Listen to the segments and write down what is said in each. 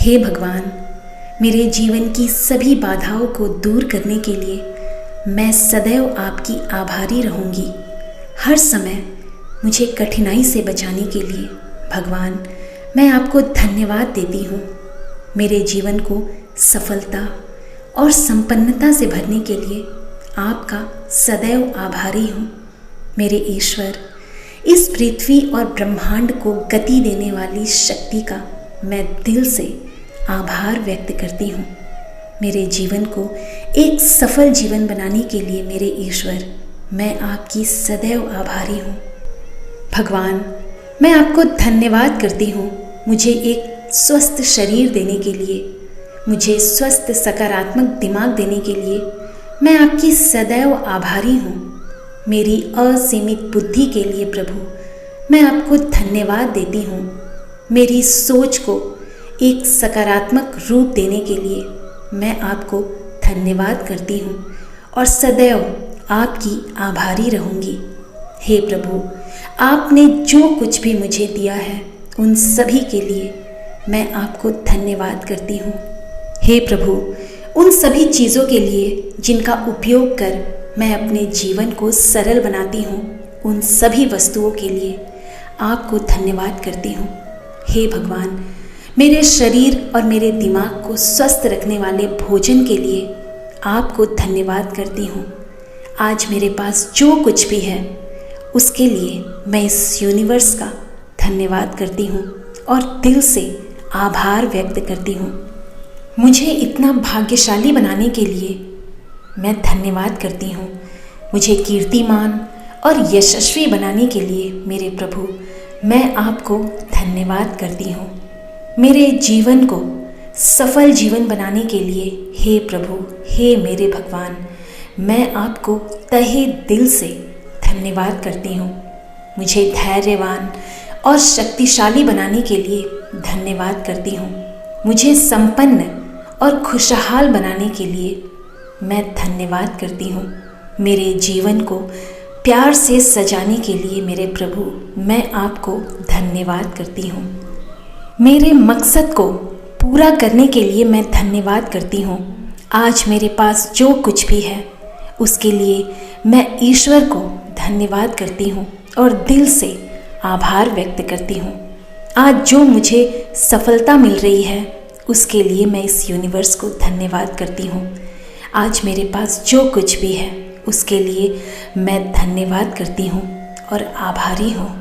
हे भगवान, मेरे जीवन की सभी बाधाओं को दूर करने के लिए मैं सदैव आपकी आभारी रहूंगी। हर समय मुझे कठिनाई से बचाने के लिए भगवान मैं आपको धन्यवाद देती हूँ। मेरे जीवन को सफलता और संपन्नता से भरने के लिए आपका सदैव आभारी हूँ। मेरे ईश्वर, इस पृथ्वी और ब्रह्मांड को गति देने वाली शक्ति का मैं दिल से आभार व्यक्त करती हूँ। मेरे जीवन को एक सफल जीवन बनाने के लिए मेरे ईश्वर, मैं आपकी सदैव आभारी हूँ। भगवान, मैं आपको धन्यवाद करती हूँ मुझे एक स्वस्थ शरीर देने के लिए, मुझे स्वस्थ सकारात्मक दिमाग देने के लिए मैं आपकी सदैव आभारी हूँ। मेरी असीमित बुद्धि के लिए प्रभु मैं आपको धन्यवाद देती हूँ। मेरी सोच को एक सकारात्मक रूप देने के लिए मैं आपको धन्यवाद करती हूँ और सदैव आपकी आभारी रहूँगी। हे प्रभु, आपने जो कुछ भी मुझे दिया है उन सभी के लिए मैं आपको धन्यवाद करती हूँ। हे प्रभु, उन सभी चीज़ों के लिए जिनका उपयोग कर मैं अपने जीवन को सरल बनाती हूँ, उन सभी वस्तुओं के लिए आपको धन्यवाद करती हूँ। हे भगवान, मेरे शरीर और मेरे दिमाग को स्वस्थ रखने वाले भोजन के लिए आपको धन्यवाद करती हूँ। आज मेरे पास जो कुछ भी है उसके लिए मैं इस यूनिवर्स का धन्यवाद करती हूँ और दिल से आभार व्यक्त करती हूँ। मुझे इतना भाग्यशाली बनाने के लिए मैं धन्यवाद करती हूँ। मुझे कीर्तिमान और यशस्वी बनाने के लिए मेरे प्रभु मैं आपको धन्यवाद करती हूँ। मेरे जीवन को सफल जीवन बनाने के लिए हे प्रभु, हे मेरे भगवान, मैं आपको तहे दिल से धन्यवाद करती हूँ। मुझे धैर्यवान और शक्तिशाली बनाने के लिए धन्यवाद करती हूँ। मुझे संपन्न और खुशहाल बनाने के लिए मैं धन्यवाद करती हूँ। मेरे जीवन को प्यार से सजाने के लिए मेरे प्रभु मैं आपको धन्यवाद करती हूँ। मेरे मकसद को पूरा करने के लिए मैं धन्यवाद करती हूँ। आज मेरे पास जो कुछ भी है उसके लिए मैं ईश्वर को धन्यवाद करती हूँ और दिल से आभार व्यक्त करती हूँ। आज जो मुझे सफलता मिल रही है उसके लिए मैं इस यूनिवर्स को धन्यवाद करती हूँ। आज मेरे पास जो कुछ भी है उसके लिए मैं धन्यवाद करती हूँ और आभारी हूँ।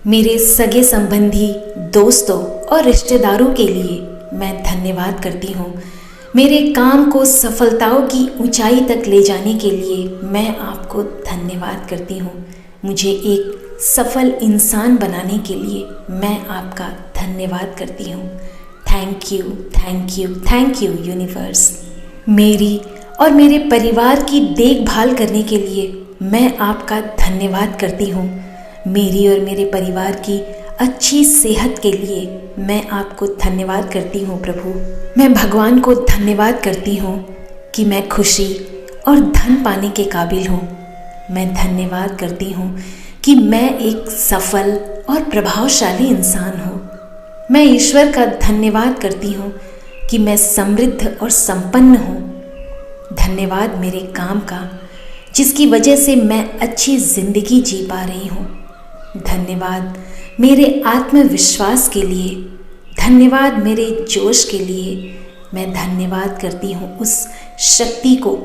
मेरे सगे संबंधी, दोस्तों और रिश्तेदारों के लिए मैं धन्यवाद करती हूँ। मेरे काम को सफलताओं की ऊंचाई तक ले जाने के लिए मैं आपको धन्यवाद करती हूँ। मुझे एक सफल इंसान बनाने के लिए मैं आपका धन्यवाद करती हूँ। Thank you, thank you, thank you universe. मेरी और मेरे परिवार की देखभाल करने के लिए मैं आपका धन्यवाद करती हूँ। मेरी और मेरे परिवार की अच्छी सेहत के लिए मैं आपको धन्यवाद करती हूँ प्रभु। मैं भगवान को धन्यवाद करती हूँ कि मैं खुशी और धन पाने के काबिल हूँ। मैं धन्यवाद करती हूँ कि मैं एक सफल और प्रभावशाली इंसान हूँ। मैं ईश्वर का धन्यवाद करती हूँ कि मैं समृद्ध और संपन्न हूँ। धन्यवाद मेरे काम का जिसकी वजह से मैं अच्छी जिंदगी जी पा रही हूँ। धन्यवाद मेरे आत्मविश्वास के लिए, धन्यवाद मेरे जोश के लिए। मैं धन्यवाद करती हूँ उस शक्ति को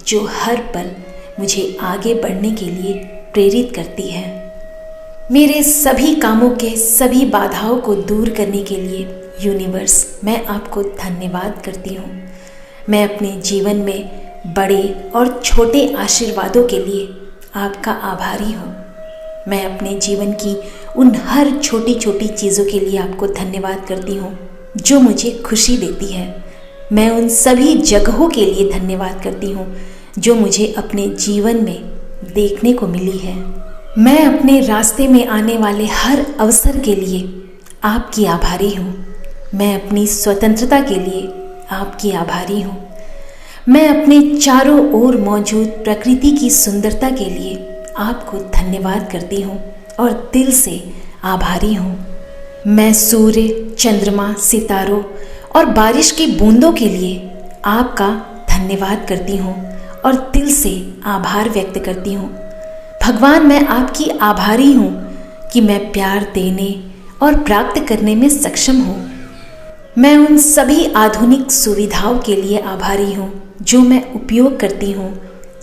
जो हर पल मुझे आगे बढ़ने के लिए प्रेरित करती है। मेरे सभी कामों के सभी बाधाओं को दूर करने के लिए यूनिवर्स मैं आपको धन्यवाद करती हूँ। मैं अपने जीवन में बड़े और छोटे आशीर्वादों के लिए आपका आभारी हूँ। मैं अपने जीवन की उन हर छोटी छोटी चीज़ों के लिए आपको धन्यवाद करती हूँ जो मुझे खुशी देती है। मैं उन सभी जगहों के लिए धन्यवाद करती हूँ जो मुझे अपने जीवन में देखने को मिली है। मैं अपने रास्ते में आने वाले हर अवसर के लिए आपकी आभारी हूँ। मैं अपनी स्वतंत्रता के लिए आपकी आभारी हूँ। मैं अपने चारों ओर मौजूद प्रकृति की सुंदरता के लिए आपको धन्यवाद करती हूँ और दिल से आभारी हूँ। मैं सूर्य, चंद्रमा, सितारों और बारिश की बूंदों के लिए आपका धन्यवाद करती हूँ और दिल से आभार व्यक्त करती हूँ। भगवान, मैं आपकी आभारी हूँ कि मैं प्यार देने और प्राप्त करने में सक्षम हूँ। मैं उन सभी आधुनिक सुविधाओं के लिए आभारी हूँ जो मैं उपयोग करती हूँ,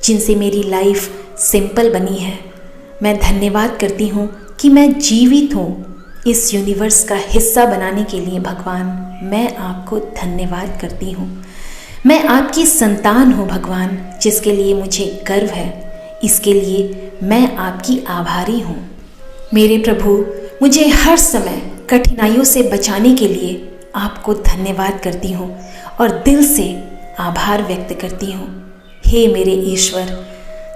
जिनसे मेरी लाइफ सिंपल बनी है। मैं धन्यवाद करती हूँ कि मैं जीवित हूँ इस यूनिवर्स का हिस्सा बनाने के लिए। भगवान, मैं आपको धन्यवाद करती हूँ। मैं आपकी संतान हूँ भगवान, जिसके लिए मुझे गर्व है। इसके लिए मैं आपकी आभारी हूँ। मेरे प्रभु, मुझे हर समय कठिनाइयों से बचाने के लिए आपको धन्यवाद करती हूँ और दिल से आभार व्यक्त करती हूँ। हे मेरे ईश्वर,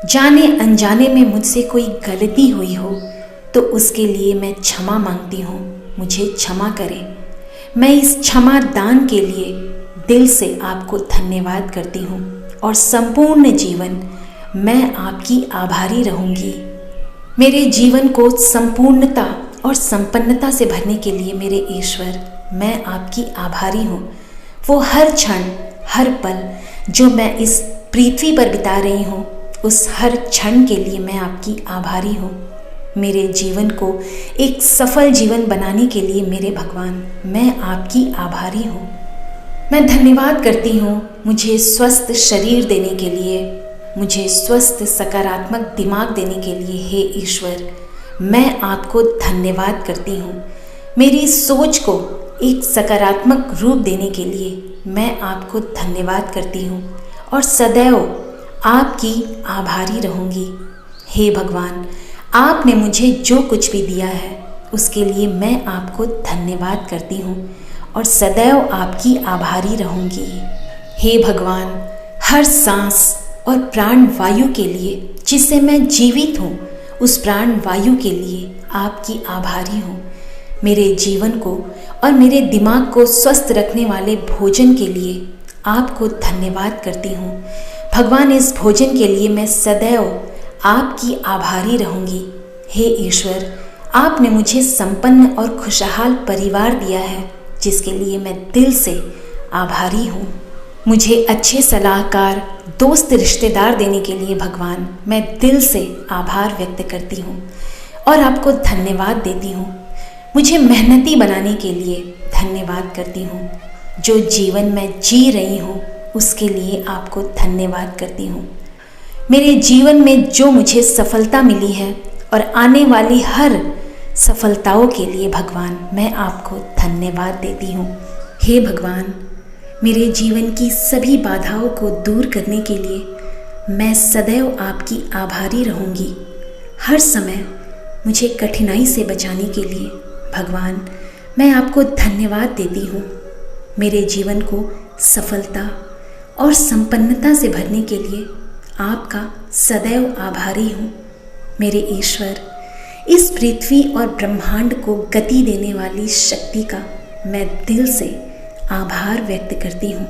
जाने अनजाने में मुझसे कोई गलती हुई हो तो उसके लिए मैं क्षमा मांगती हूँ। मुझे क्षमा करें। मैं इस क्षमा दान के लिए दिल से आपको धन्यवाद करती हूँ और संपूर्ण जीवन मैं आपकी आभारी रहूँगी। मेरे जीवन को संपूर्णता और संपन्नता से भरने के लिए मेरे ईश्वर, मैं आपकी आभारी हूँ। वो हर क्षण, हर पल जो मैं इस पृथ्वी पर बिता रही हूँ, उस हर क्षण के लिए मैं आपकी आभारी हूँ। मेरे जीवन को एक सफल जीवन बनाने के लिए मेरे भगवान, मैं आपकी आभारी हूँ। मैं धन्यवाद करती हूँ मुझे स्वस्थ शरीर देने के लिए, मुझे स्वस्थ सकारात्मक दिमाग देने के लिए। हे ईश्वर, मैं आपको धन्यवाद करती हूँ। मेरी सोच को एक सकारात्मक रूप देने के लिए मैं आपको धन्यवाद करती हूँ और सदैव आपकी आभारी रहूँगी। हे भगवान, आपने मुझे जो कुछ भी दिया है उसके लिए मैं आपको धन्यवाद करती हूँ और सदैव आपकी आभारी रहूँगी। हे भगवान, हर सांस और प्राण वायु के लिए जिससे मैं जीवित हूँ, उस प्राण वायु के लिए आपकी आभारी हूँ। मेरे जीवन को और मेरे दिमाग को स्वस्थ रखने वाले भोजन के लिए आपको धन्यवाद करती हूँ। भगवान, इस भोजन के लिए मैं सदैव आपकी आभारी रहूँगी। हे ईश्वर, आपने मुझे संपन्न और खुशहाल परिवार दिया है, जिसके लिए मैं दिल से आभारी हूँ। मुझे अच्छे सलाहकार, दोस्त, रिश्तेदार देने के लिए भगवान, मैं दिल से आभार व्यक्त करती हूँ और आपको धन्यवाद देती हूँ। मुझे मेहनती बनाने के लिए धन्यवाद करती हूँ। जो जीवन मैं जी रही हूँ उसके लिए आपको धन्यवाद करती हूँ। मेरे जीवन में जो मुझे सफलता मिली है और आने वाली हर सफलताओं के लिए भगवान, मैं आपको धन्यवाद देती हूँ। हे भगवान, मेरे जीवन की सभी बाधाओं को दूर करने के लिए मैं सदैव आपकी आभारी रहूँगी। हर समय मुझे कठिनाई से बचाने के लिए भगवान, मैं आपको धन्यवाद देती हूँ। मेरे जीवन को सफलता और संपन्नता से भरने के लिए आपका सदैव आभारी हूँ। मेरे ईश्वर, इस पृथ्वी और ब्रह्मांड को गति देने वाली शक्ति का मैं दिल से आभार व्यक्त करती हूँ।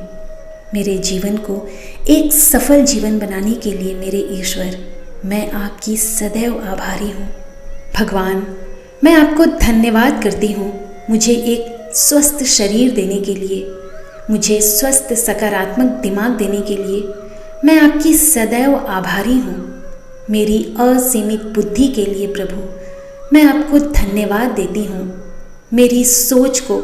मेरे जीवन को एक सफल जीवन बनाने के लिए मेरे ईश्वर, मैं आपकी सदैव आभारी हूँ। भगवान, मैं आपको धन्यवाद करती हूँ मुझे एक स्वस्थ शरीर देने के लिए, मुझे स्वस्थ सकारात्मक दिमाग देने के लिए मैं आपकी सदैव आभारी हूँ। मेरी असीमित बुद्धि के लिए प्रभु, मैं आपको धन्यवाद देती हूँ। मेरी सोच को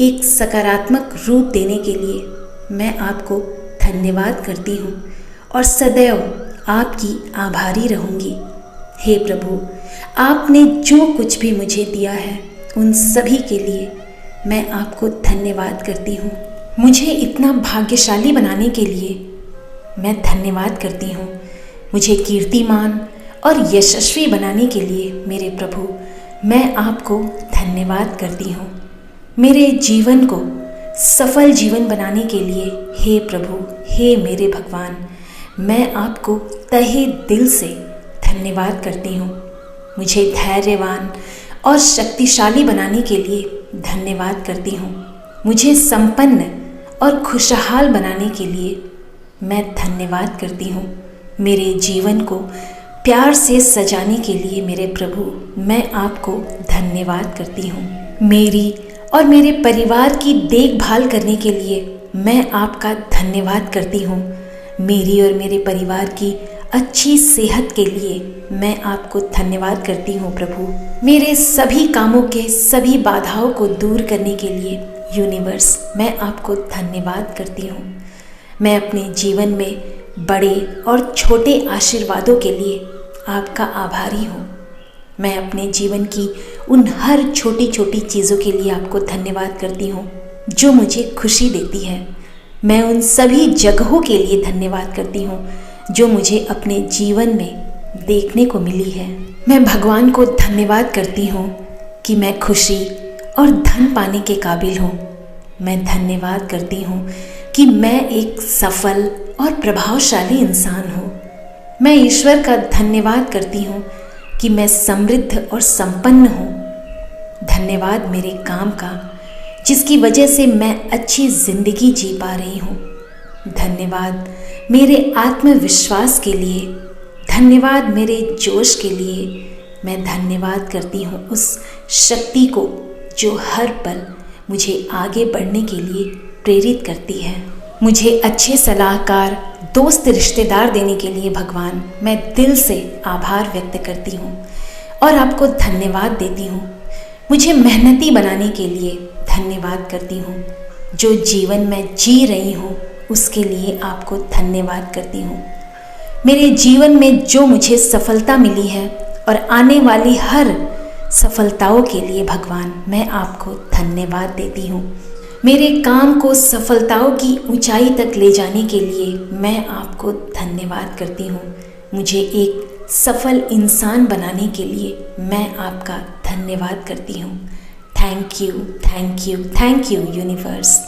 एक सकारात्मक रूप देने के लिए मैं आपको धन्यवाद करती हूँ और सदैव आपकी आभारी रहूँगी। हे प्रभु, आपने जो कुछ भी मुझे दिया है उन सभी के लिए मैं आपको धन्यवाद करती हूँ। मुझे इतना भाग्यशाली बनाने के लिए मैं धन्यवाद करती हूँ। मुझे कीर्तिमान और यशस्वी बनाने के लिए मेरे प्रभु, मैं आपको धन्यवाद करती हूँ। मेरे जीवन को सफल जीवन बनाने के लिए हे प्रभु, हे मेरे भगवान, मैं आपको तहे दिल से धन्यवाद करती हूँ। मुझे धैर्यवान और शक्तिशाली बनाने के लिए धन्यवाद करती हूँ। मुझे संपन्न और खुशहाल बनाने के लिए मैं धन्यवाद करती हूँ। मेरे जीवन को प्यार से सजाने के लिए मेरे प्रभु, मैं आपको धन्यवाद करती हूँ। मेरी और मेरे परिवार की देखभाल करने के लिए मैं आपका धन्यवाद करती हूँ। मेरी और मेरे परिवार की अच्छी सेहत के लिए मैं आपको धन्यवाद करती हूँ प्रभु। मेरे सभी कामों के सभी बाधाओं को दूर करने के लिए यूनिवर्स मैं आपको धन्यवाद करती हूँ। मैं अपने जीवन में बड़े और छोटे आशीर्वादों के लिए आपका आभारी हूँ। मैं अपने जीवन की उन हर छोटी छोटी चीज़ों के लिए आपको धन्यवाद करती हूँ जो मुझे खुशी देती है। मैं उन सभी जगहों के लिए धन्यवाद करती हूँ जो मुझे अपने जीवन में देखने को मिली है। मैं भगवान को धन्यवाद करती हूँ कि मैं खुशी और धन पाने के काबिल हूँ। मैं धन्यवाद करती हूँ कि मैं एक सफल और प्रभावशाली इंसान हूँ। मैं ईश्वर का धन्यवाद करती हूँ कि मैं समृद्ध और संपन्न हूँ। धन्यवाद मेरे काम का जिसकी वजह से मैं अच्छी जिंदगी जी पा रही हूँ। धन्यवाद मेरे आत्मविश्वास के लिए, धन्यवाद मेरे जोश के लिए। मैं धन्यवाद करती हूँ उस शक्ति को जो हर पल मुझे आगे बढ़ने के लिए प्रेरित करती है। मुझे अच्छे सलाहकार, दोस्त, रिश्तेदार देने के लिए भगवान मैं दिल से आभार व्यक्त करती हूँ और आपको धन्यवाद देती हूँ। मुझे मेहनती बनाने के लिए धन्यवाद करती हूँ। जो जीवन मैं जी रही हूँ उसके लिए आपको धन्यवाद करती हूँ। मेरे जीवन में जो मुझे सफलता मिली है और आने वाली हर सफलताओं के लिए भगवान मैं आपको धन्यवाद देती हूँ। मेरे काम को सफलताओं की ऊंचाई तक ले जाने के लिए मैं आपको धन्यवाद करती हूँ। मुझे एक सफल इंसान बनाने के लिए मैं आपका धन्यवाद करती हूँ। Thank you, thank you, thank you universe.